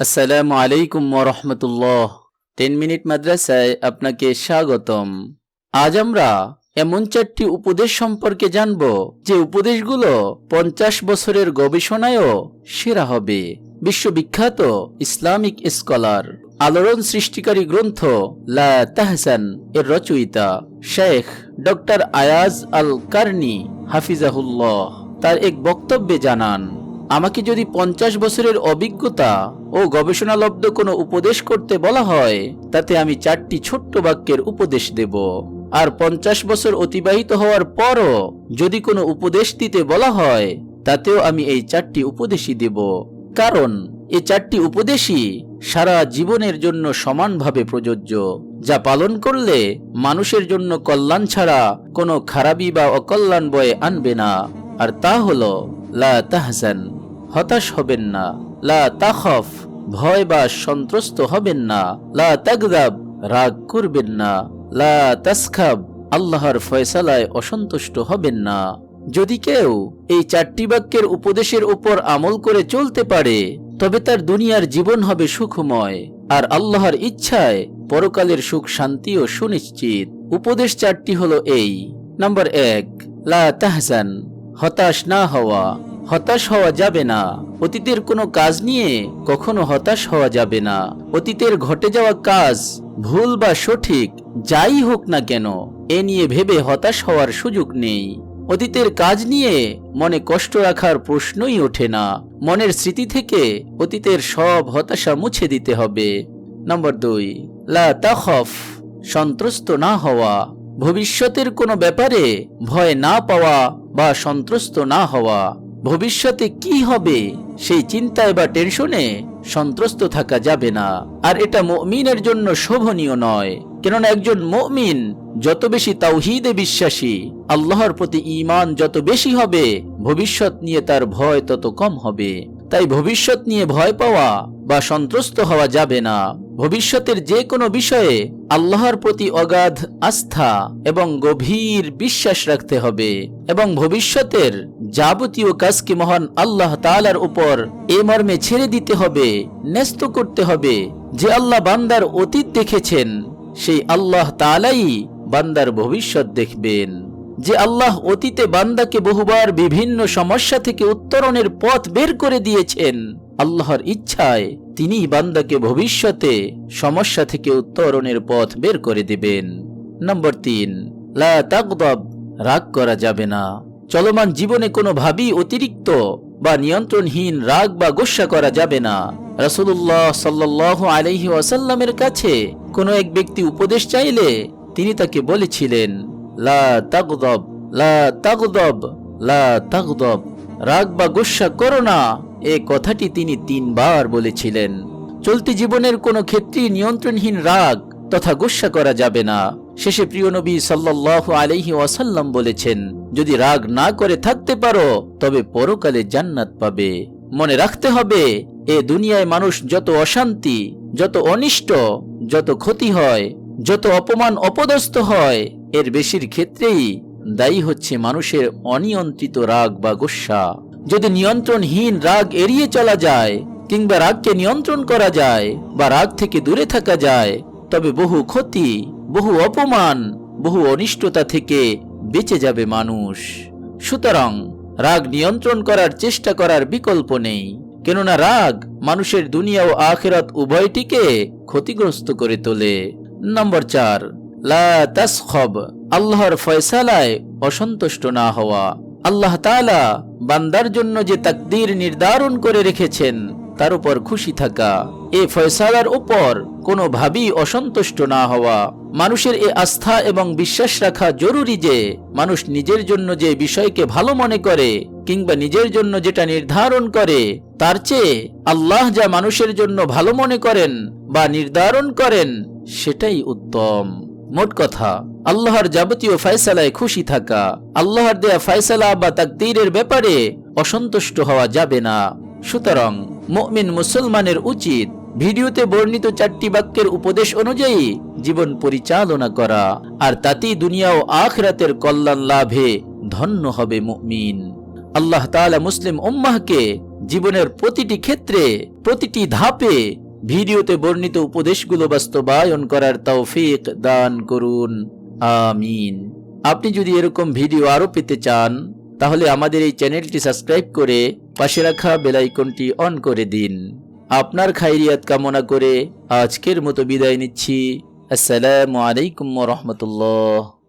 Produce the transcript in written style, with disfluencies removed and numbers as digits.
আসসালামু আলাইকুম ওয়া রাহমাতুল্লাহ। 10 মিনিট মাদ্রাসায় আপনাকে স্বাগতম। আজ আমরা এমন 4টি উপদেশ সম্পর্কে জানব যে উপদেশগুলো 50 বছরের গবেষণায়ও সেরা হবে। বিশ্ববিখ্যাত ইসলামিক স্কলার, আলোড়ন সৃষ্টিকারী গ্রন্থ লা তাহসান এর রচয়িতা শেখ ডক্টর আয়াজ আল কারনি হাফিজাহুল্লাহ তার এক বক্তব্যে জানান, আমাকে যদি 50 বছরের অভিজ্ঞতা ও গবেষণালব্ধ কোনো উপদেশ করতে বলা হয়, তাতে আমি 4টি ছোট্ট বাক্যের উপদেশ দেব। আর 50 বছর অতিবাহিত হওয়ার পরও যদি কোনো উপদেশ দিতে বলা হয়, তাতেও আমি এই 4টি উপদেশই দেব। কারণ এই 4টি উপদেশই সারা জীবনের জন্য সমানভাবে প্রযোজ্য, যা পালন করলে মানুষের জন্য কল্যাণ ছাড়া কোনো খারাপি বা অকল্যাণ বয়ে আনবে না। আর তা হলো লা তাহজান, হতাশ হবেন না; লা তাখফ, ভয় বা সন্ত্রস্ত হবেন না; লা তাগদাব, রাগ করবেন না; লা তাসখাব, আল্লাহর ফয়সালায় অসন্তুষ্ট হবেন না। যদি কেউ এই 4টি বাক্যের উপদেশের উপর আমল করে চলতে পারে, তবে তার দুনিয়ার জীবন হবে সুখময়, আর আল্লাহর ইচ্ছায় পরকালের সুখ শান্তিও সুনিশ্চিত। উপদেশ 4টি হলো এই। নাম্বার 1, লা তাহজান, হতাশ না হওয়া। হতাশ হওয়া যাবে না। অতীতের কোনো কাজ নিয়ে কখনো হতাশ হওয়া যাবে না। অতীতের ঘটে যাওয়া কাজ ভুল বা সঠিক যাই হোক না কেন, এ নিয়ে ভেবে হতাশ হওয়ার সুযোগ নেই। অতীতের কাজ নিয়ে মনে কষ্ট রাখার প্রশ্নই ওঠে না। মনের স্মৃতি থেকে অতীতের সব হতাশা মুছে দিতে হবে। নম্বর 2, লা তাখফ, সন্ত্রস্ত না হওয়া। ভবিষ্যতের কোনো ব্যাপারে ভয় না পাওয়া বা সন্ত্রস্ত না হওয়া। ভবিষ্যতে কি হবে সেই চিন্তায় বা টেনশনে সন্ত্রস্ত থাকা যাবে না। আর এটা মুমিনের জন্য শোভনীয় নয়। কেননা একজন মুমিন যত বেশি তাওহীদে বিশ্বাসী, আল্লাহর প্রতি ঈমান যত বেশি হবে, ভবিষ্যৎ নিয়ে তার ভয় তত কম হবে। তাই ভবিষ্যৎ নিয়ে ভয় পাওয়া বা সন্ত্রস্ত হওয়া যাবে না। ভবিষ্যতের যে কোনো বিষয়ে আল্লাহর প্রতি অগাধ আস্থা এবং গভীর বিশ্বাস রাখতে হবে, এবং ভবিষ্যতের যাবতীয় কাজকে মহান আল্লাহ তাআলার উপর এ মর্মে ছেড়ে দিতে হবে, ন্যস্ত করতে হবে যে আল্লাহ বান্দার অতীত দেখেছেন, সেই আল্লাহ তাআলাই বান্দার ভবিষ্যৎ দেখবেন। যে আল্লাহ অতীতে বান্দাকে বহুবার বিভিন্ন সমস্যা থেকে উত্তরণের পথ বের করে দিয়েছেন, আল্লাহর ইচ্ছায় তিনি বান্দাকে ভবিষ্যতে সমস্যা থেকে উত্তরণের পথ বের করে দিবেন। নম্বর 3, লা তাগদাব, রাগ করা যাবে না। চলমান জীবনে কোনোভাবেই অতিরিক্ত বা নিয়ন্ত্রণহীন রাগ বা গোসা করা যাবে না। রাসূলুল্লাহ সাল্লাল্লাহু আলাইহি ওয়াসাল্লামের কাছে কোনো এক ব্যক্তি উপদেশ চাইলে তিনি তাকে বলেছিলেন, লা তাগদাব, লা তাগদাব, লা তাগদাব, রাগ বা গোসা করো না। এই কথাটি তিনি 3 বার বলেছিলেন। চলতি জীবনের কোনো ক্ষেত্রেই নিয়ন্ত্রণহীন রাগ তথা গোসা করা যাবে না। শেষে প্রিয় নবী সাল্লাল্লাহু আলাইহি ওয়াসাল্লাম বলেছেন, যদি রাগ না করে থাকতে পারো তবে পরকালে জান্নাত পাবে। মনে রাখতে হবে, এ দুনিয়ায় মানুষ যত অশান্তি, যত অনিষ্ট, যত ক্ষতি হয়, যত অপমান অপদস্থ হয়, এর বেশির ক্ষেত্রেই দায়ী হচ্ছে মানুষের অনিয়ন্ত্রিত রাগ বা গোসা। যদি নিয়ন্ত্রণহীন রাগ এড়িয়ে চলা যায়, কিংবা রাগকে নিয়ন্ত্রণ করা যায়, বা রাগ থেকে দূরে থাকা যায়, তবে বহু ক্ষতি, বহু অপমান, বহু অনিষ্টতা থেকে বেঁচে যাবে মানুষ। সুতরাং রাগ নিয়ন্ত্রণ করার চেষ্টা করার বিকল্প নেই। কেননা রাগ মানুষের দুনিয়া ও আখিরাত উভয়টিকে ক্ষতিগ্রস্ত করে তোলে। নম্বর 4, লা তাসখব, আল্লাহর ফয়সালায় অসন্তুষ্ট না হওয়া। আল্লাহ তাআলা বান্দার জন্য যে তাকদীর নির্ধারণ করে রেখেছেন, তার উপর খুশি থাকা, এই ফয়সালার উপর কোনোভাবেই অসন্তুষ্ট না হওয়া। মানুষের এই আস্থা এবং বিশ্বাস রাখা জরুরি যে মানুষ নিজের জন্য যে বিষয়কে ভালো মনে করে, কিংবা নিজের জন্য যেটা নির্ধারণ করে, তার চেয়ে আল্লাহ যা মানুষের জন্য ভালো মনে করেন বা নির্ধারণ করেন, সেটাই উত্তম। মোট কথা, আল্লাহর যাবতীয় ফয়সালায় খুশি থাকা। আল্লাহর দেয়া ফয়সালা বা তাকদীরের ব্যাপারে অসন্তুষ্ট হওয়া যাবে না। সুতরাং মুমিন মুসলমানের উচিত ভিডিওতে বর্ণিত 4টি বাক্যের উপদেশ অনুযায়ী জীবন পরিচালনা করা, আর তাতেই দুনিয়া ও আখিরাতের কল্যাণ লাভে ধন্য হবে মুমিন। আল্লাহ তাআলা মুসলিম উম্মাহকে জীবনের প্রতিটি ক্ষেত্রে, প্রতিটি ধাপে ভিডিওতে বর্ণিত উপদেশগুলো বাস্তবায়ন করার তৌফিক দান করুন। আমিন। আপনি যদি এরকম ভিডিও আরো পেতে চান তাহলে আমাদের এই চ্যানেলটি সাবস্ক্রাইব করে পাশে রাখা বেল আইকনটি অন করে দিন। আপনার খাইরিয়াত কামনা করে আজকের মতো বিদায় নিচ্ছি। আসসালামু আলাইকুম ওয়া রাহমাতুল্লাহ।